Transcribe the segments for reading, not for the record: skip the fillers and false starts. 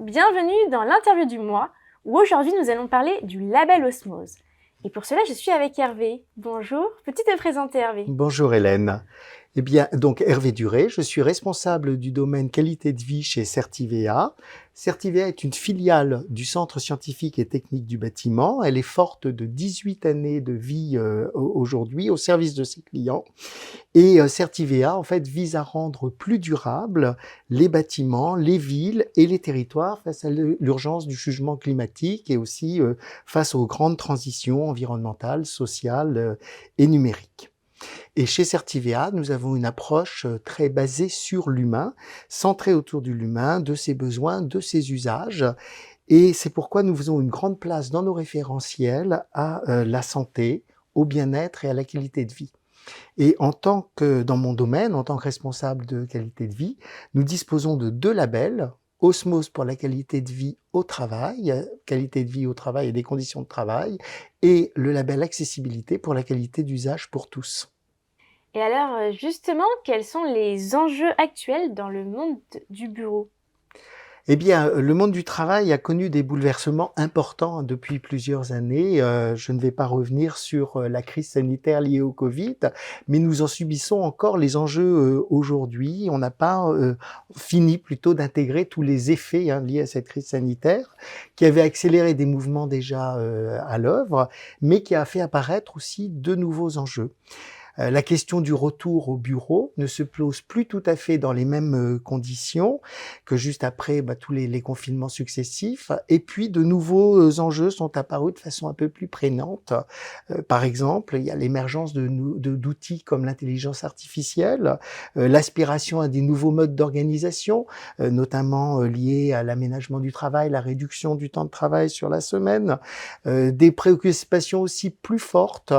bienvenue dans l'interview du mois où aujourd'hui nous allons parler du label Osmose. Et pour cela, je suis avec Hervé. Bonjour, peux-tu te présenter Hervé? Bonjour Hélène. Eh bien, donc Hervé Duré, je suis responsable du domaine qualité de vie chez Certivea. Certivea est une filiale du Centre scientifique et technique du bâtiment. Elle est forte de 18 années de vie aujourd'hui au service de ses clients. Et Certivea, en fait, vise à rendre plus durables les bâtiments, les villes et les territoires face à l'urgence du changement climatique et aussi face aux grandes transitions environnementales, sociales et numériques. Et chez Certivea, nous avons une approche très basée sur l'humain, centrée autour de l'humain, de ses besoins, de ses usages. Et c'est pourquoi nous faisons une grande place dans nos référentiels à la santé, au bien-être et à la qualité de vie. Et dans mon domaine, en tant que responsable de qualité de vie, nous disposons de 2 labels. Osmose pour la qualité de vie au travail et des conditions de travail, et le label accessibilité pour la qualité d'usage pour tous. Et alors, justement, quels sont les enjeux actuels dans le monde du bureau? Eh bien, le monde du travail a connu des bouleversements importants depuis plusieurs années. Je ne vais pas revenir sur la crise sanitaire liée au Covid, mais nous en subissons encore les enjeux aujourd'hui. On n'a pas fini plutôt d'intégrer tous les effets liés à cette crise sanitaire, qui avait accéléré des mouvements déjà à l'œuvre, mais qui a fait apparaître aussi de nouveaux enjeux. La question du retour au bureau ne se pose plus tout à fait dans les mêmes conditions que juste après tous les confinements successifs. Et puis, de nouveaux enjeux sont apparus de façon un peu plus prégnante. Par exemple, il y a l'émergence d'outils comme l'intelligence artificielle, l'aspiration à des nouveaux modes d'organisation, notamment liés à l'aménagement du travail, la réduction du temps de travail sur la semaine, des préoccupations aussi plus fortes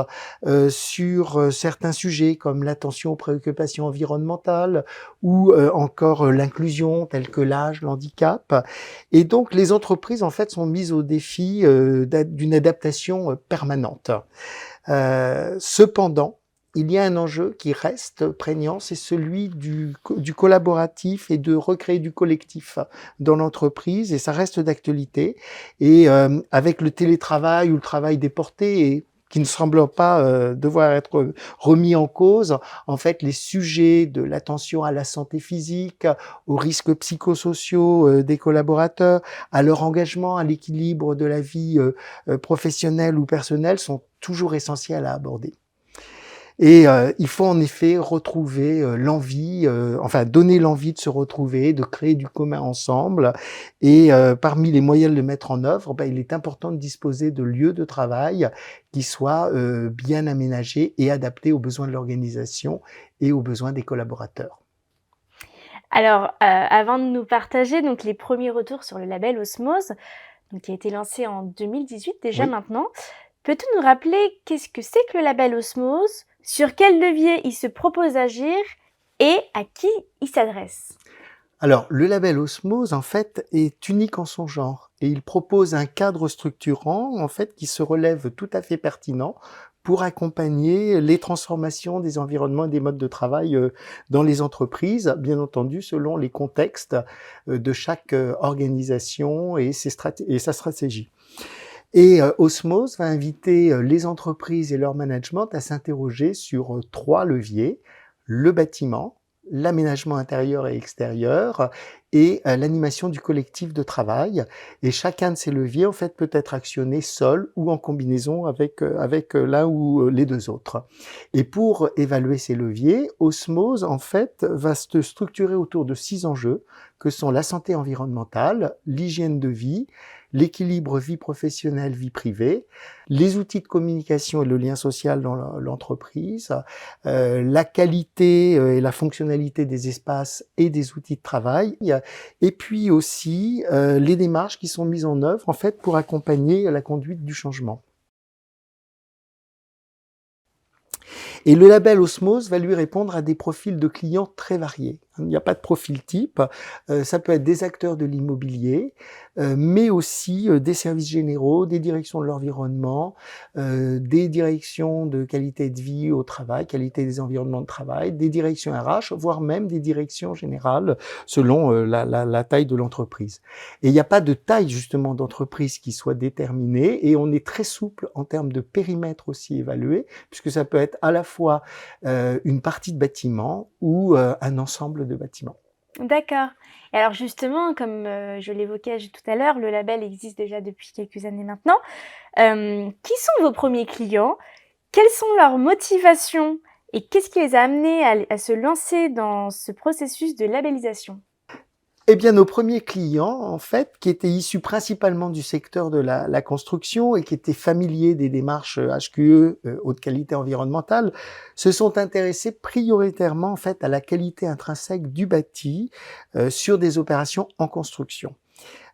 sur certains sujets comme l'attention aux préoccupations environnementales ou encore l'inclusion telle que l'âge, l'handicap. Et donc les entreprises en fait sont mises au défi d'une adaptation permanente. Cependant, il y a un enjeu qui reste prégnant, c'est celui du collaboratif et de recréer du collectif dans l'entreprise, et ça reste d'actualité. Et avec le télétravail ou le travail déporté, et qui ne semble pas devoir être remis en cause, en fait, les sujets de l'attention à la santé physique, aux risques psychosociaux des collaborateurs, à leur engagement, à l'équilibre de la vie professionnelle ou personnelle sont toujours essentiels à aborder. Et il faut en effet retrouver l'envie, donner l'envie de se retrouver, de créer du commun ensemble. Et parmi les moyens de le mettre en œuvre, il est important de disposer de lieux de travail qui soient bien aménagés et adaptés aux besoins de l'organisation et aux besoins des collaborateurs. Alors, avant de nous partager donc les premiers retours sur le label Osmose, donc qui a été lancé en 2018 déjà Oui. maintenant, peux-tu nous rappeler qu'est-ce que c'est que le label Osmose, sur quel levier il se propose d'agir et à qui il s'adresse? Alors, le label Osmose, en fait, est unique en son genre et il propose un cadre structurant, en fait, qui se relève tout à fait pertinent pour accompagner les transformations des environnements et des modes de travail dans les entreprises, bien entendu, selon les contextes de chaque organisation et sa stratégie. Et Osmose va inviter les entreprises et leur management à s'interroger sur 3 leviers: le bâtiment, l'aménagement intérieur et extérieur et l'animation du collectif de travail. Et chacun de ces leviers, en fait, peut être actionné seul ou en combinaison avec l'un ou les 2 autres. Et pour évaluer ces leviers, Osmose, en fait, va se structurer autour de 6 enjeux que sont la santé environnementale, l'hygiène de vie, l'équilibre vie professionnelle, vie privée, les outils de communication et le lien social dans l'entreprise, la qualité et la fonctionnalité des espaces et des outils de travail, et puis aussi les démarches qui sont mises en œuvre en fait pour accompagner la conduite du changement. Et le label Osmose va lui répondre à des profils de clients très variés. Il n'y a pas de profil type. Ça peut être des acteurs de l'immobilier, mais aussi des services généraux, des directions de l'environnement, des directions de qualité de vie au travail, qualité des environnements de travail, des directions RH, voire même des directions générales selon la taille de l'entreprise. Et il n'y a pas de taille justement d'entreprise qui soit déterminée, et on est très souple en termes de périmètre aussi évalué, puisque ça peut être à la fois une partie de bâtiment ou un ensemble de bâtiments. D'accord. Et alors justement, comme je l'évoquais tout à l'heure, le label existe déjà depuis quelques années maintenant. Qui sont vos premiers clients? Quelles sont leurs motivations? Et qu'est-ce qui les a amenés à se lancer dans ce processus de labellisation? Eh bien, nos premiers clients, en fait, qui étaient issus principalement du secteur de la construction et qui étaient familiers des démarches HQE, haute qualité environnementale, se sont intéressés prioritairement, en fait, à la qualité intrinsèque du bâti sur des opérations en construction.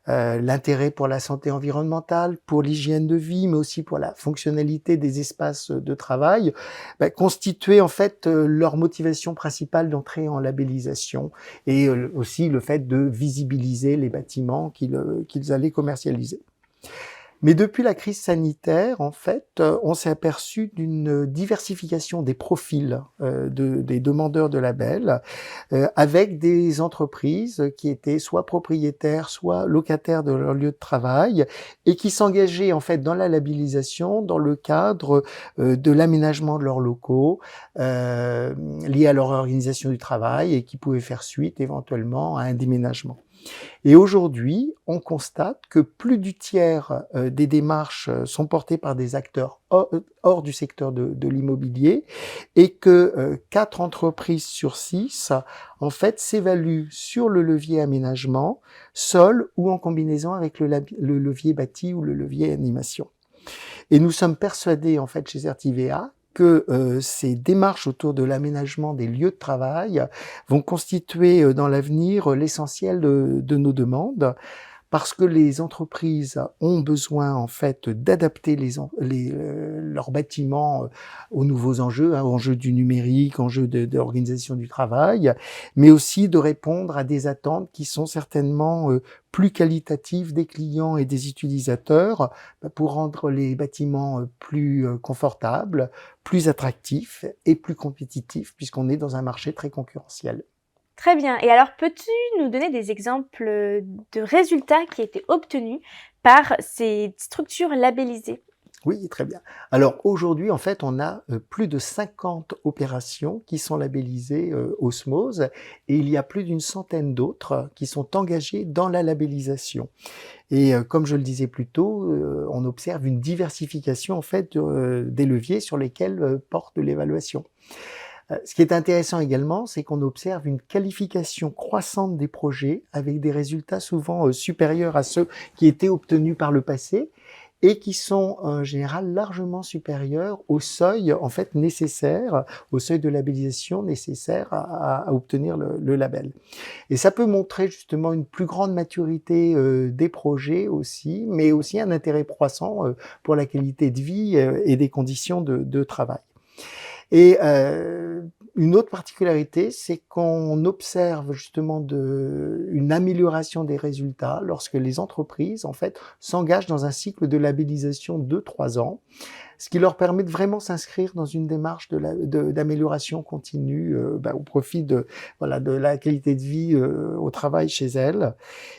L'intérêt pour la santé environnementale, pour l'hygiène de vie, mais aussi pour la fonctionnalité des espaces de travail, constituait en fait leur motivation principale d'entrer en labellisation, et aussi le fait de visibiliser les bâtiments qu'ils allaient commercialiser. Mais depuis la crise sanitaire, en fait, on s'est aperçu d'une diversification des profils des demandeurs de labels, avec des entreprises qui étaient soit propriétaires, soit locataires de leur lieu de travail, et qui s'engageaient en fait dans la labellisation dans le cadre de l'aménagement de leurs locaux, liés à leur organisation du travail, et qui pouvaient faire suite éventuellement à un déménagement. Et aujourd'hui, on constate que plus du tiers des démarches sont portées par des acteurs hors du secteur de l'immobilier, et que 4 entreprises sur 6, en fait, s'évaluent sur le levier aménagement, seul ou en combinaison avec le levier bâti ou le levier animation. Et nous sommes persuadés, en fait, chez Certivea, que ces démarches autour de l'aménagement des lieux de travail vont constituer dans l'avenir l'essentiel de nos demandes, parce que les entreprises ont besoin en fait d'adapter leurs bâtiments aux nouveaux enjeux, enjeux du numérique, enjeux de l'organisation du travail, mais aussi de répondre à des attentes qui sont certainement plus qualitatives des clients et des utilisateurs, pour rendre les bâtiments plus confortables, plus attractifs et plus compétitifs, puisqu'on est dans un marché très concurrentiel. Très bien. Et alors, peux-tu nous donner des exemples de résultats qui étaient obtenus par ces structures labellisées? Oui, très bien. Alors aujourd'hui, en fait, on a plus de 50 opérations qui sont labellisées Osmose, et il y a plus d'une centaine d'autres qui sont engagées dans la labellisation. Et comme je le disais plus tôt, on observe une diversification en fait des leviers sur lesquels porte l'évaluation. Ce qui est intéressant également, c'est qu'on observe une qualification croissante des projets, avec des résultats souvent supérieurs à ceux qui étaient obtenus par le passé, et qui sont en général largement supérieurs au seuil en fait nécessaire, au seuil de labellisation nécessaire à obtenir le label. Et ça peut montrer justement une plus grande maturité des projets aussi, mais aussi un intérêt croissant pour la qualité de vie et des conditions de travail. Et une autre particularité, c'est qu'on observe justement une amélioration des résultats lorsque les entreprises, en fait, s'engagent dans un cycle de labellisation de 3 ans, ce qui leur permet de vraiment s'inscrire dans une démarche d'amélioration continue au profit de la qualité de vie au travail chez elles.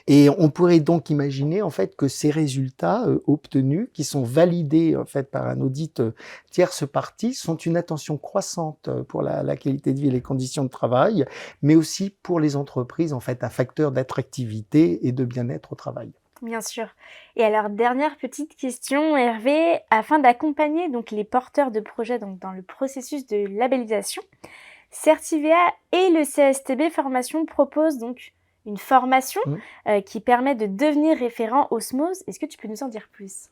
Et on pourrait donc imaginer en fait que ces résultats obtenus, qui sont validés en fait par un audit tierce partie, sont une attention croissante pour la qualité de vie et les conditions de travail, mais aussi pour les entreprises en fait un facteur d'attractivité et de bien-être au travail. Bien sûr. Et alors, dernière petite question, Hervé, afin d'accompagner donc les porteurs de projets donc, dans le processus de labellisation, Certivea et le CSTB Formation proposent donc une formation qui permet de devenir référent Osmose. Est-ce que tu peux nous en dire plus?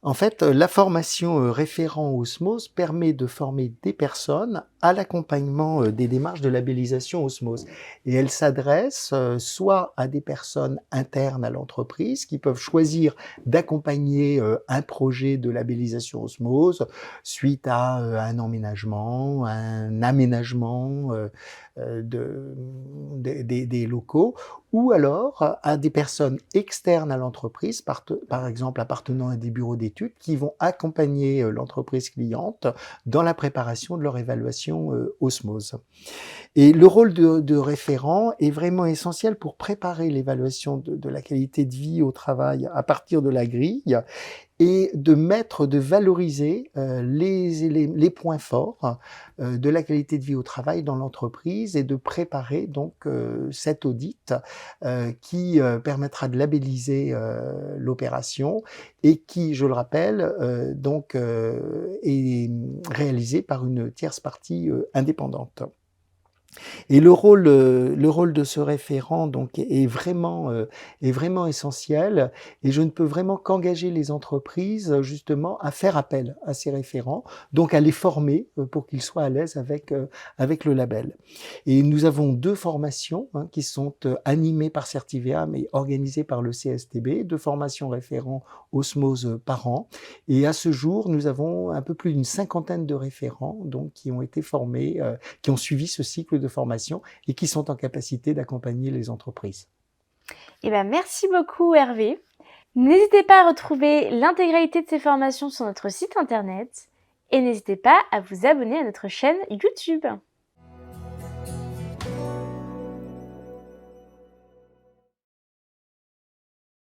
En fait, la formation référent Osmose permet de former des personnes à l'accompagnement des démarches de labellisation Osmose. Et elle s'adresse soit à des personnes internes à l'entreprise qui peuvent choisir d'accompagner un projet de labellisation Osmose suite à un emménagement, un aménagement des locaux, ou alors à des personnes externes à l'entreprise, par exemple appartenant à des bureaux d'études, qui vont accompagner l'entreprise cliente dans la préparation de leur évaluation Osmose. Et le rôle de référent est vraiment essentiel pour préparer l'évaluation de la qualité de vie au travail à partir de la grille, et de valoriser les points forts de la qualité de vie au travail dans l'entreprise, et de préparer donc cet audit qui permettra de labelliser l'opération, et qui, je le rappelle, est réalisé par une tierce partie indépendante. Et le rôle de ce référent donc est vraiment essentiel, et je ne peux vraiment qu'engager les entreprises justement à faire appel à ces référents, donc à les former pour qu'ils soient à l'aise avec le label. Et nous avons 2 formations qui sont animées par Certivea mais organisées par le CSTB, 2 formations référents Osmose par an, et à ce jour nous avons un peu plus d'une 50aine de référents donc qui ont été formés, qui ont suivi ce cycle de formation et qui sont en capacité d'accompagner les entreprises. Eh ben, merci beaucoup Hervé. N'hésitez pas à retrouver l'intégralité de ces formations sur notre site internet, et n'hésitez pas à vous abonner à notre chaîne YouTube.